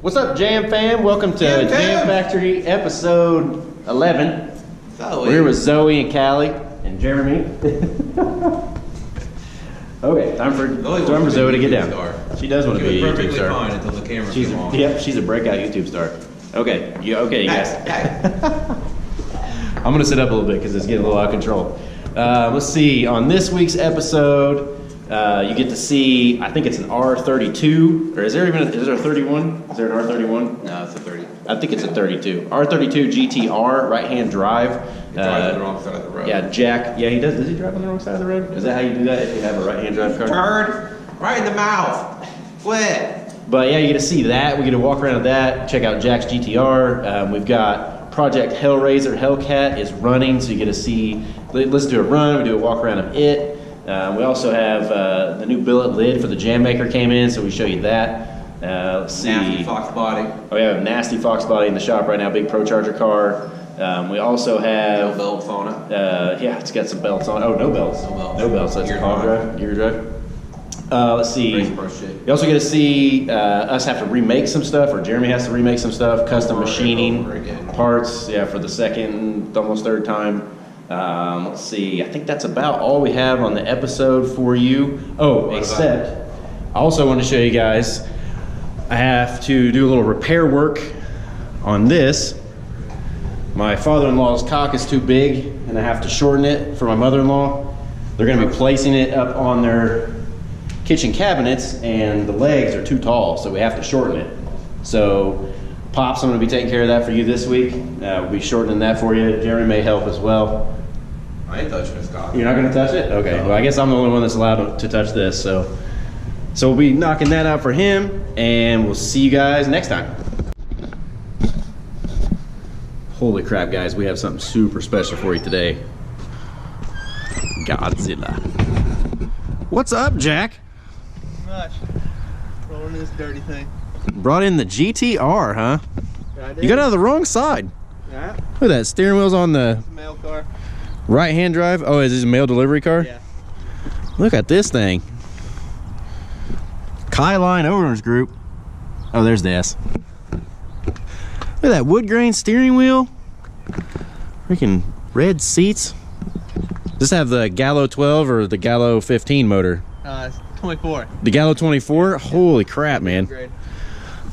What's up, Jam Fam? Welcome to Jam Factory episode 11. We're here with Zoe and Callie and Jeremy. Okay, time for Zoe to get down. She does want to be a YouTube star. Fine until the camera comes on. Yep, she's a breakout YouTube star. Okay, you guys. I'm gonna sit up a little bit because it's getting a little out of control. Let's see. On this week's episode, you get to see. I think it's an R32, or is there a 31? Is there an R31? No, it's a 30. I think it's a 32. R32 GTR, right-hand drive. He drives on the wrong side of the road. Yeah, Jack. Yeah, he does. Does he drive on the wrong side of the road? Is that how you do that if you have a right-hand drive car? Turd! Right in the mouth. Split. But yeah, you get to see that. We get to walk around with that. Check out Jack's GTR. We've got Project Hellcat is running, so you get to see. Let's do a run. We do a walk around of it. We also have the new billet lid for the Jam Maker came in, so we show you that. Let's see. Nasty Fox body. Oh, we have a nasty Fox body in the shop right now. Big Pro Charger car. We also have no belts on it. Yeah, it's got some belts on. Oh, no belts. No belts. That's gear drive. Let's see. You also get to see us have to remake some stuff, or Jeremy has to remake some stuff. Custom machining parts. Yeah, for the second, almost third time. Let's see. I think that's about all we have on the episode for you. Oh, except I also want to show you guys. I have to do a little repair work on this. My father-in-law's cock is too big, and I have to shorten it for my mother-in-law. They're going to be placing it up on their kitchen cabinets, and the legs are too tall, so we have to shorten it. So, Pops, I'm going to be taking care of that for you this week. We'll be shortening that for you. Jeremy may help as well. I ain't touching this cock. You're not going to touch it? Okay. No. Well, I guess I'm the only one that's allowed to touch this, so we'll be knocking that out for him, and we'll see you guys next time. Holy crap, guys, we have something super special for you today. Godzilla. What's up, Jack? Not much. Rolling this dirty thing. Brought in the GTR, huh? Yeah, I did. You got it on the wrong side. Yeah. Look at that, steering wheel's on the It's a mail car. right-hand drive. Oh, is this a mail delivery car? Yeah. Look at this thing. Skyline Owners Group. Oh, there's the S. Look at that wood grain steering wheel. Freaking red seats. Does this have the Gallo 12 or the Gallo 15 motor? It's 24. The Gallo 24? Holy crap, man. Great.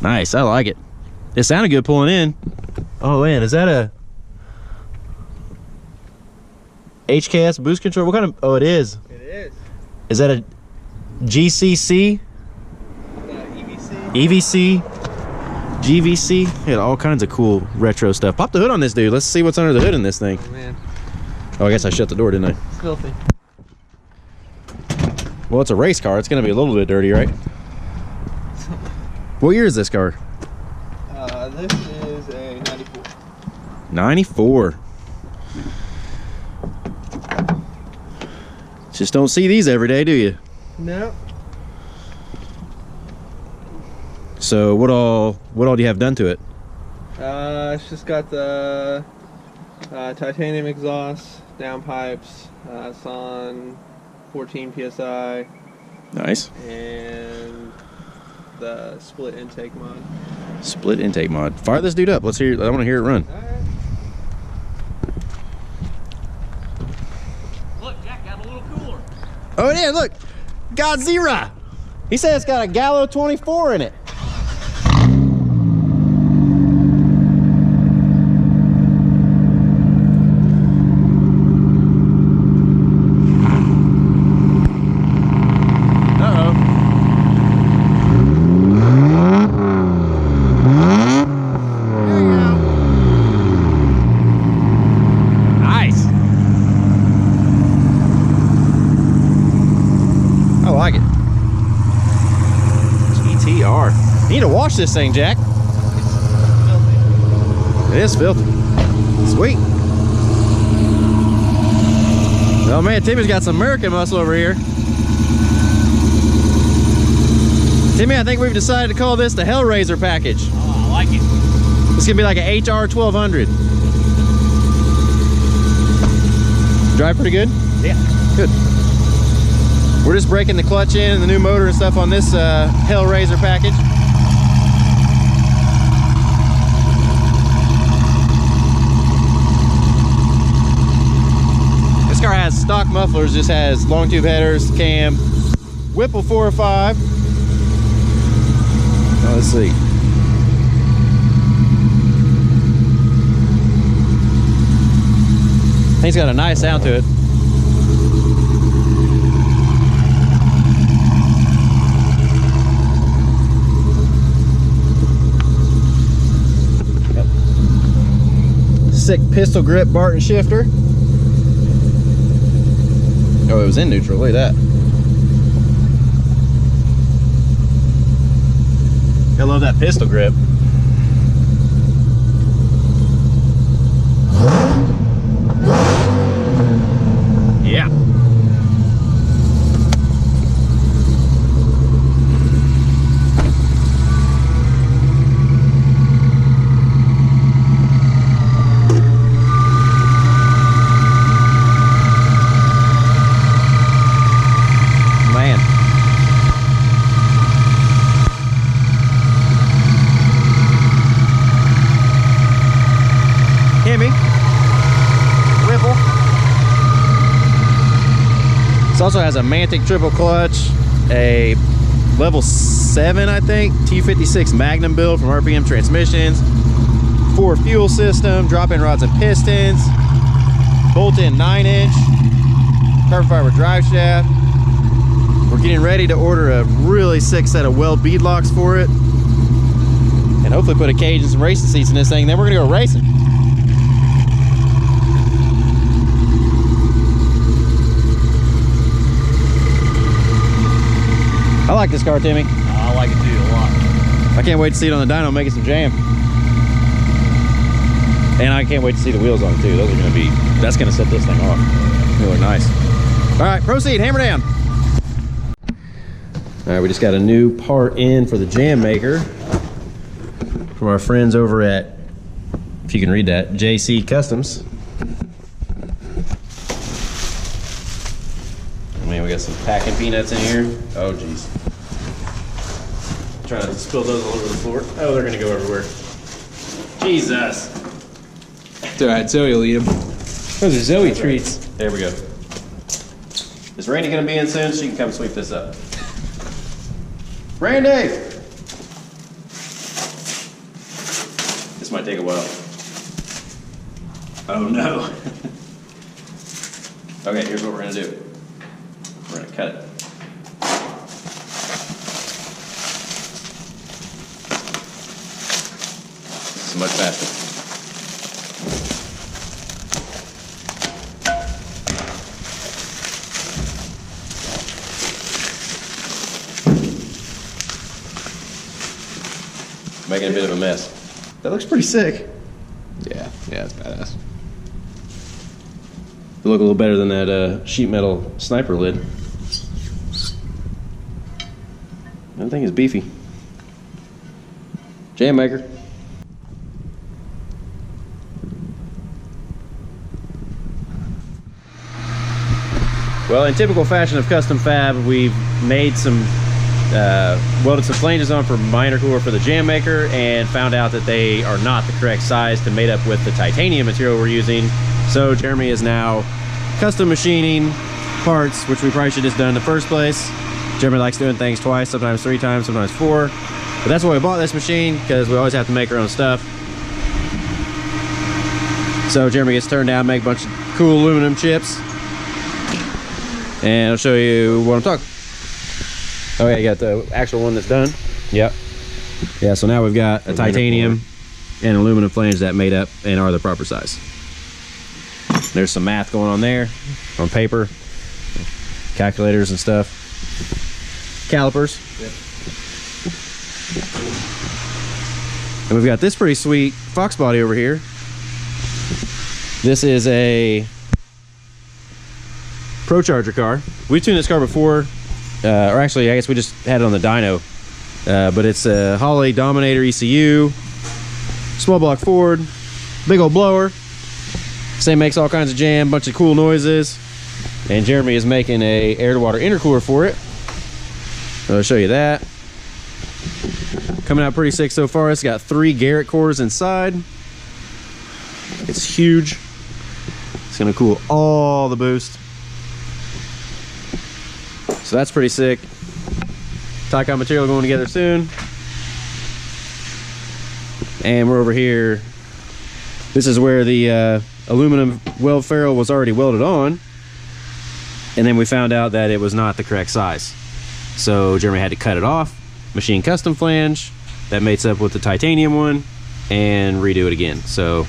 Nice, I like it. It sounded good pulling in. Oh man, is that a HKS boost control? What kind of, oh it is. It is. Is that a GCC? EVC. EVC? GVC? Got all kinds of cool retro stuff. Pop the hood on this dude. Let's see what's under the hood in this thing. Oh man. Oh, I guess I shut the door, didn't I? It's filthy. Well, it's a race car. It's gonna be a little bit dirty, right? What year is this car? This is a 94. 94. Just don't see these every day, do you? No. So what all do you have done to it? It's just got the titanium exhaust, downpipes. It's on 14 psi. Nice. And the split intake mod. Split intake mod. Fire this dude up. Let's hear. I want to hear it run. All right. Look, Jack got a little cooler. Oh, it is. Look, Godzilla. He said it's got a Gallo 24 in it. You need to wash this thing, Jack. It is filthy. Sweet. Oh man, Timmy's got some American muscle over here. Timmy, I think we've decided to call this the Hellraiser package. Oh, I like it. It's gonna be like an HR 1200. Drive pretty good? Yeah. Good. We're just breaking the clutch in and the new motor and stuff on this Hellraiser package. has stock mufflers, just has long tube headers, cam, Whipple 405. Oh, let's see. I think it's got a nice sound to it. Sick pistol grip Barton shifter. Oh, it was in neutral. Look at that. I love that pistol grip. Yeah. This also has a Mantic triple clutch, a level 7, I think, T56 Magnum build from RPM Transmissions, 4 fuel system, drop-in rods and pistons, bolt-in 9-inch, carbon fiber drive shaft. We're getting ready to order a really sick set of weld bead locks for it, and hopefully put a cage and some racing seats in this thing. Then we're gonna go racing. I like this car, Timmy. I like it too a lot. I can't wait to see it on the dyno making some jam. And I can't wait to see the wheels on it too. Those are gonna be, that's gonna set this thing off. Really nice. All right, proceed, hammer down. All right, we just got a new part in for the jam maker from our friends over at, if you can read that, JC Customs. Man, we got some packing peanuts in here. Oh, geez. Trying not to spill those all over the floor. Oh, they're gonna go everywhere. Jesus. Dude, I tell you, you'll eat them. Those are Zoe treats. There we go. Is Randy gonna be in soon? She can come sweep this up. Randy! This might take a while. Oh no. Okay, here's what we're gonna do. We're gonna cut it. This is much faster. Making a bit of a mess. That looks pretty sick. Yeah, it's badass. It look a little better than that sheet metal sniper lid. That thing is beefy. Jam maker. Well, in typical fashion of Custom Fab, we've made some, welded some flanges on for minor cooler for the jam maker and found out that they are not the correct size to mate up with the titanium material we're using. So Jeremy is now custom machining parts, which we probably should have just done in the first place. Jeremy likes doing things twice, sometimes 3 times, sometimes 4. But that's why we bought this machine, because we always have to make our own stuff. So Jeremy gets turned down, make a bunch of cool aluminum chips. And I'll show you what I'm talking. Oh yeah, you got the actual one that's done. Yep. Yeah, so now we've got a titanium and aluminum flange that made up and are the proper size. There's some math going on there, on paper, calculators and stuff. Calipers. Yep. And we've got this pretty sweet Fox body over here. This is a Pro Charger car. We've tuned this car before, or actually I guess we just had it on the dyno, but it's a Holley Dominator ECU, small block Ford, big old blower. Same makes all kinds of jam, bunch of cool noises, and Jeremy is making a air to water intercooler for it. So I'll show you that. Coming out pretty sick so far. It's got 3 Garrett cores inside. It's huge. It's gonna cool all the boost. So that's pretty sick. Tack-on material going together soon. And we're over here. This is where the aluminum weld ferrule was already welded on. And then we found out that it was not the correct size. So Jeremy had to cut it off, machine custom flange that mates up with the titanium one, and redo it again. So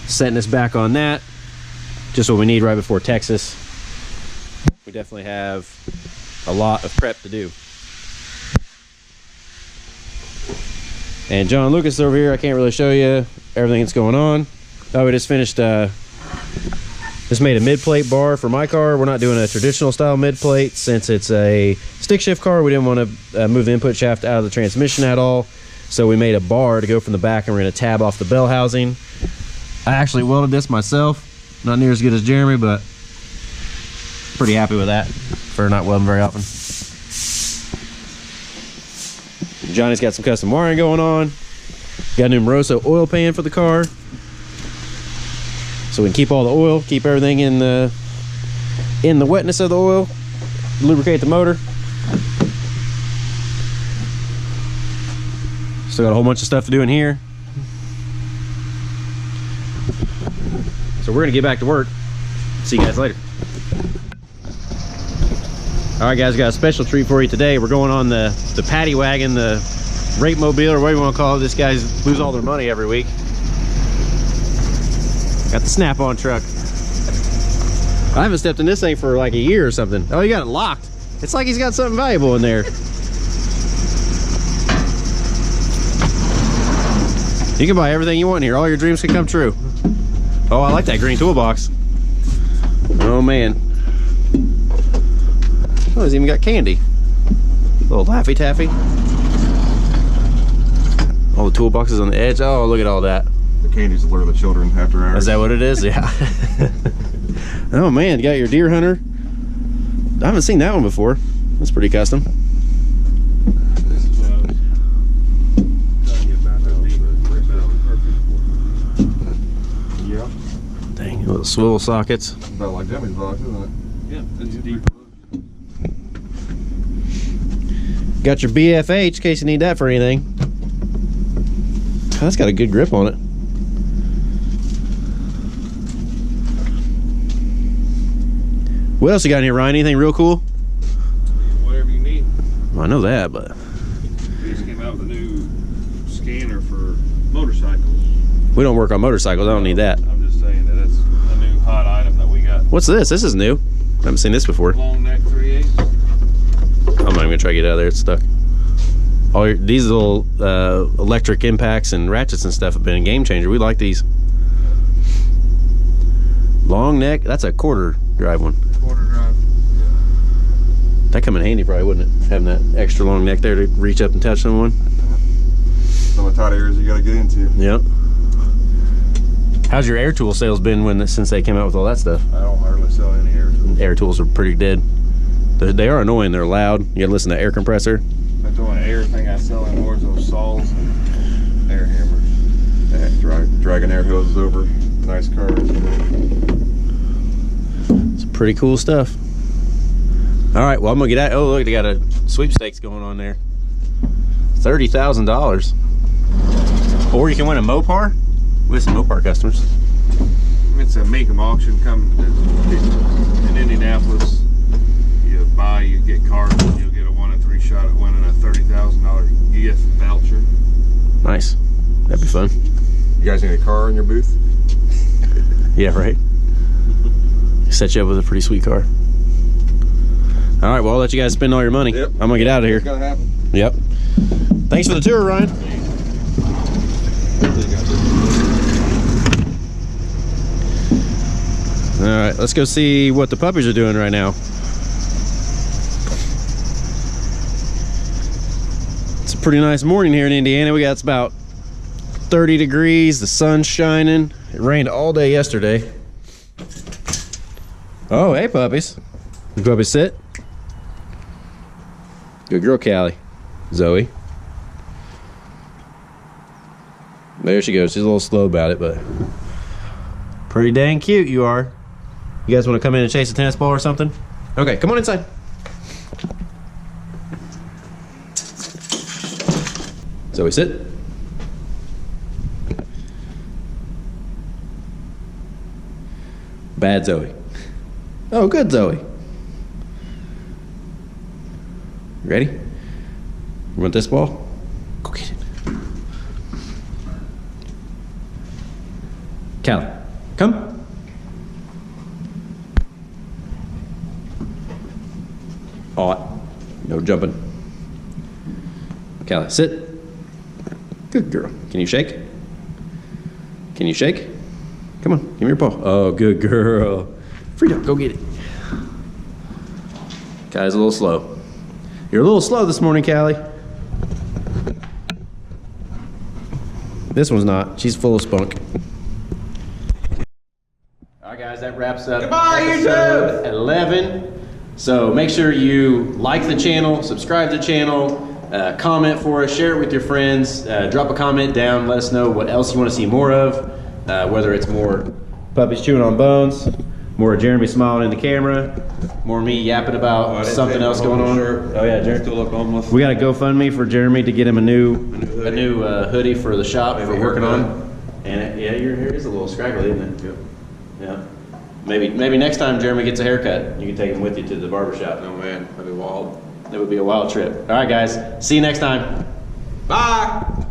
setting us back on that, just what we need right before Texas. We definitely have a lot of prep to do. And John Lucas over here, I can't really show you everything that's going on. Oh, we just finished, just made a mid-plate bar for my car. We're not doing a traditional style mid-plate since it's a stick shift car. We didn't want to move the input shaft out of the transmission at all. So we made a bar to go from the back, and we're going to tab off the bell housing. I actually welded this myself. Not near as good as Jeremy, but pretty happy with that for not welding very often. Johnny's got some custom wiring going on. Got a new Moroso oil pan for the car, so we can keep all the oil, keep everything in the wetness of the oil, lubricate the motor. Still got a whole bunch of stuff to do in here. So we're gonna get back to work. See you guys later. All right, guys, got a special treat for you today. We're going on the paddy wagon, the rape mobile, or whatever you want to call it. This guys lose all their money every week. Got the snap-on truck. I haven't stepped in this thing for like a year or something. Oh, you got it locked. It's like he's got something valuable in there. You can buy everything you want here. All your dreams can come true. Oh, I like that green toolbox. Oh, man. Oh, it's even got candy. Little Laffy Taffy. All the toolboxes on the edge. Oh, look at all that. The candies to lure the children after hours. Is that what it is? Yeah. Oh man, you got your deer hunter. I haven't seen that one before. That's pretty custom. This is what I was telling you about that. Yeah. Dang, little swivel sockets. About like Jimmy's box, isn't it? Yeah, it's deep. Got your BFH in case you need that for anything. Oh, that's got a good grip on it. What else you got in here, Ryan? Anything real cool? Whatever you need. Well, I know that, but We just came out with a new scanner for motorcycles. we don't work on motorcycles. I don't need that. I'm just saying that that's a new hot item that we got. What's this? This is new. I haven't seen this before. Long neck 3/8. I'm not even gonna try to get it out of there. It's stuck. These little electric impacts and ratchets and stuff have been a game changer. We like these. Long neck. That's a quarter drive one. Quarter drive. That come in handy probably, wouldn't it? Having that extra long neck there to reach up and touch someone. Some of the tight areas you gotta get into. Yep. How's your air tool sales been since they came out with all that stuff? I don't hardly sell any air tools. Air tools are pretty dead. They are annoying. They're loud. You gotta listen to air compressor. That's the only air thing I sell anymore is those saws and air hammers. Yeah, dragging air hoses over nice cars. It's pretty cool stuff. All right, well, I'm gonna get out. Oh, look, they got a sweepstakes going on there. $30,000. Or you can win a Mopar. We have some Mopar customers. It's a make 'em auction coming in Indianapolis. You buy, you get cars, and you'll get a 1 in 3 shot at winning a $30,000 gift voucher. Nice. That'd be fun. You guys need a car in your booth? Yeah, right. Set you up with a pretty sweet car. All right, well, I'll let you guys spend all your money. Yep. I'm gonna get out of here. It's gonna happen. Yep. Thanks for the tour, Ryan. All right, let's go see what the puppies are doing right now. It's a pretty nice morning here in Indiana. It's about 30 degrees, the sun's shining. It rained all day yesterday. Oh, hey puppies. You puppies sit. Good girl, Callie. Zoe. There she goes. She's a little slow about it, but pretty dang cute you are. You guys want to come in and chase a tennis ball or something? Okay, come on inside. Zoe, sit. Bad Zoe. Oh, good Zoe. Ready? You want this ball? Go get it. Callie, come. Oh, no jumping. Callie, sit. Good girl. Can you shake? Can you shake? Come on, give me your paw. Oh, good girl. Frida, go get it. Callie's a little slow. You're a little slow this morning, Callie. This one's not. She's full of spunk. All right, guys, that wraps up episode 11. So make sure you like the channel, subscribe to the channel, comment for us, share it with your friends, drop a comment down, let us know what else you want to see more of, whether it's more puppies chewing on bones, more Jeremy smiling in the camera, more me yapping about something else going on. Oh yeah, Jeremy. Still look homeless. We got a GoFundMe for Jeremy to get him a new hoodie for the shop for working on. And yeah, your hair is a little scraggly, isn't it? Yep. Yeah. Maybe next time Jeremy gets a haircut, you can take him with you to the barber shop. No man, that'd be wild. It would be a wild trip. All right, guys. See you next time. Bye.